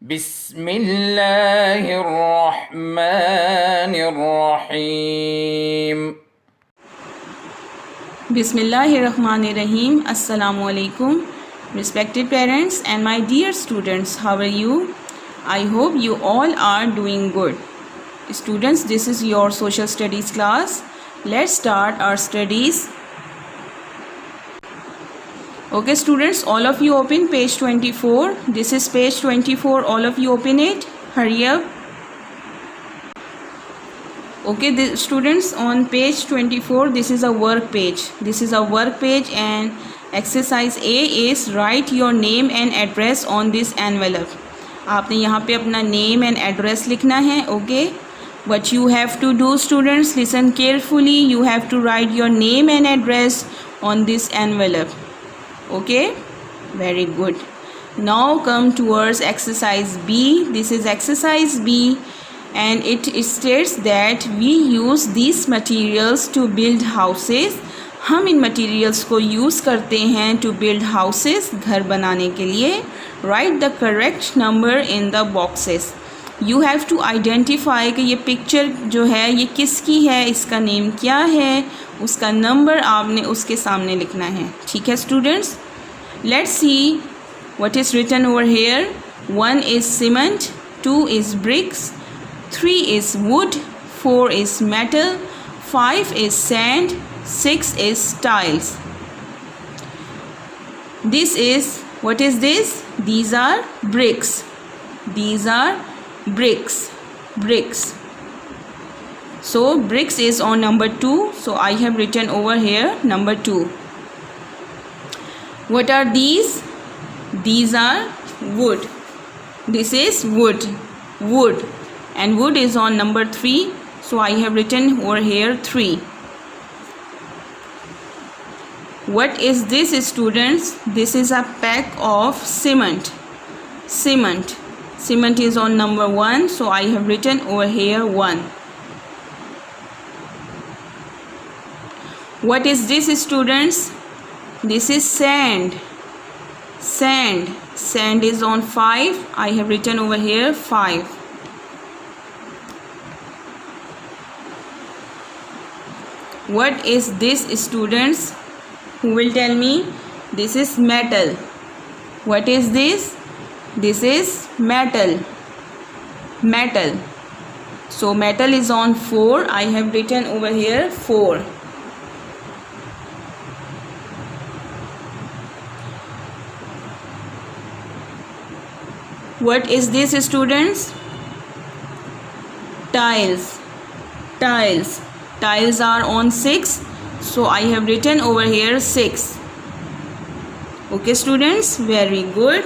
Bismillahirrahmanirrahim. Bismillahirrahmanirrahim. Assalamu alaikum. Respected parents and my dear students, how are you? I hope you all are doing good. Students, this is your social studies class. Let's start our studies. Okay students, all of you open page 24. This is page 24. All of you open it. Hurry up. Okay, the students, on page 24, this is a work page. This is a work page and exercise A is write your name and address on this envelope. आपने यहाँ पे अपना name and address लिखना है. Okay, what you have to do students, listen carefully. You have to write your name and address on this envelope. Okay, very good. Now come towards exercise B. This is exercise B and it states that we use these materials to build houses. हम इन materials को use करते हैं to build houses, घर बनाने के लिए. Write the correct number in the boxes. You have to identify कि ये picture जो है ये किसकी है, इसका name क्या है, उसका number आपने उसके सामने लिखना है. ठीक है students? Let's see what is written over here. 1 is cement, 2 is bricks, 3 is wood, 4 is metal, 5 is sand, 6 is tiles. This is, what is this? These are bricks. These are bricks. Bricks. So bricks is on number 2. So I have written over here number 2. What are these? These are wood. This is wood. Wood. And wood is on number 3. So I have written over here 3. What is this students? This is a pack of cement. Cement. Cement is on number 1. So I have written over here 1. What is this students? This is sand. Sand. Sand is on 5. I have written over here 5. What is this students? Who will tell me? This is metal. What is this? This is metal. Metal. So metal is on 4. I have written over here 4. What is this students? Tiles. Tiles. Tiles are on 6. So I have written over here 6. Okay students, very good.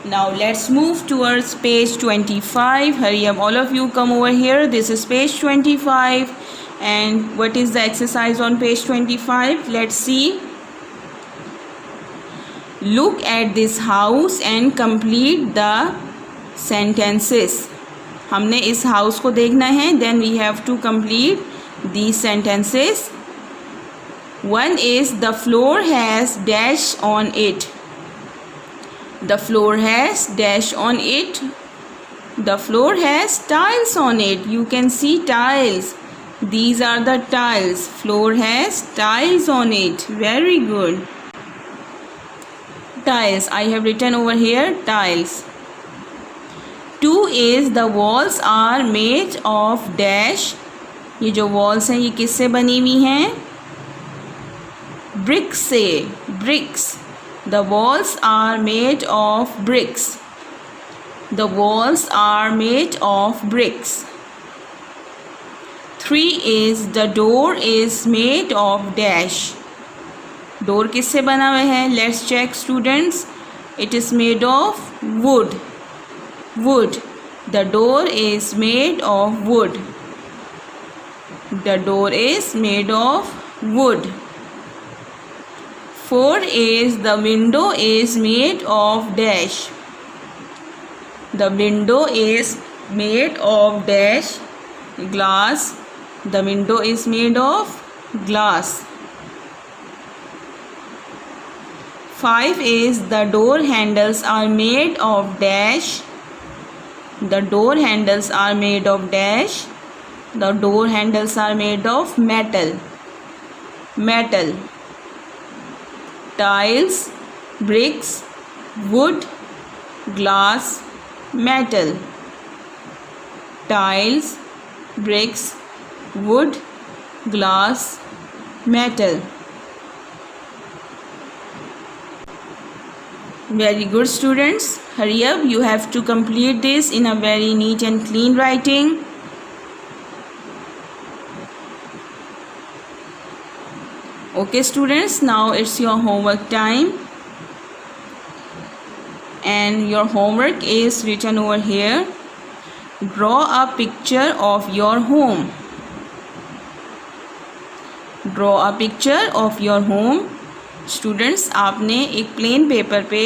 Now let's move towards page 25. Hurry up, all of you come over here. This is page 25. And what is the exercise on page 25? Let's see. Look at this house and complete the sentences. हमने इस house को देखना है. Then we have to complete these sentences. 1 is the floor has dash on it. The floor has dash on it. The floor has tiles on it. You can see tiles. These are the tiles. Floor has tiles on it. Very good. Tiles. I have written over here tiles. 2 is the walls are made of dash. ये जो walls हैं ये किससे बनी हुई हैं? Bricks से. Bricks. The walls are made of bricks. The walls are made of bricks. 3 is the door is made of dash. Door किससे बना हुआ है? Let's check students. It is made of wood. Wood. The door is made of wood. The door is made of wood. 4 is the window is made of dash. The window is made of dash glass. The window is made of glass. 5 is the door handles are made of dash. The door handles are made of dash. The door handles are made of metal. Metal. Tiles, bricks, wood, glass, metal. Tiles, bricks, wood, glass, metal. Very good, students. Hurry up, you have to complete this in a very neat and clean writing. Okay, students, now it's your homework time. And your homework is written over here. Draw a picture of your home. Draw a picture of your home. Students, आपने एक plain paper पे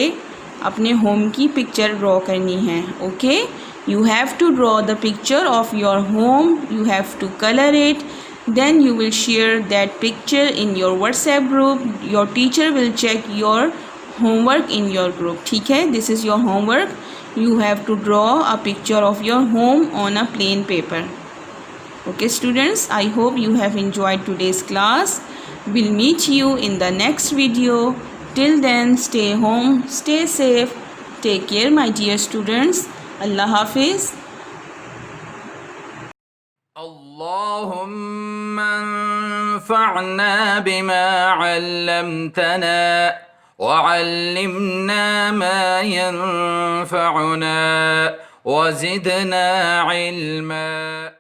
अपने home की picture draw करनी है. Okay, you have to draw the picture of your home. You have to colour it. Then you will share that picture in your WhatsApp group. Your teacher will check your homework in your group. ठीक है, this is your homework. You have to draw a picture of your home on a plain paper. Okay, students, I hope you have enjoyed today's class. We'll meet you in the next video. Till then, stay home, stay safe. Take care, my dear students. Allah Hafiz. اللهم انفعنا بما علمتنا وعلمنا ما ينفعنا وزدنا علما.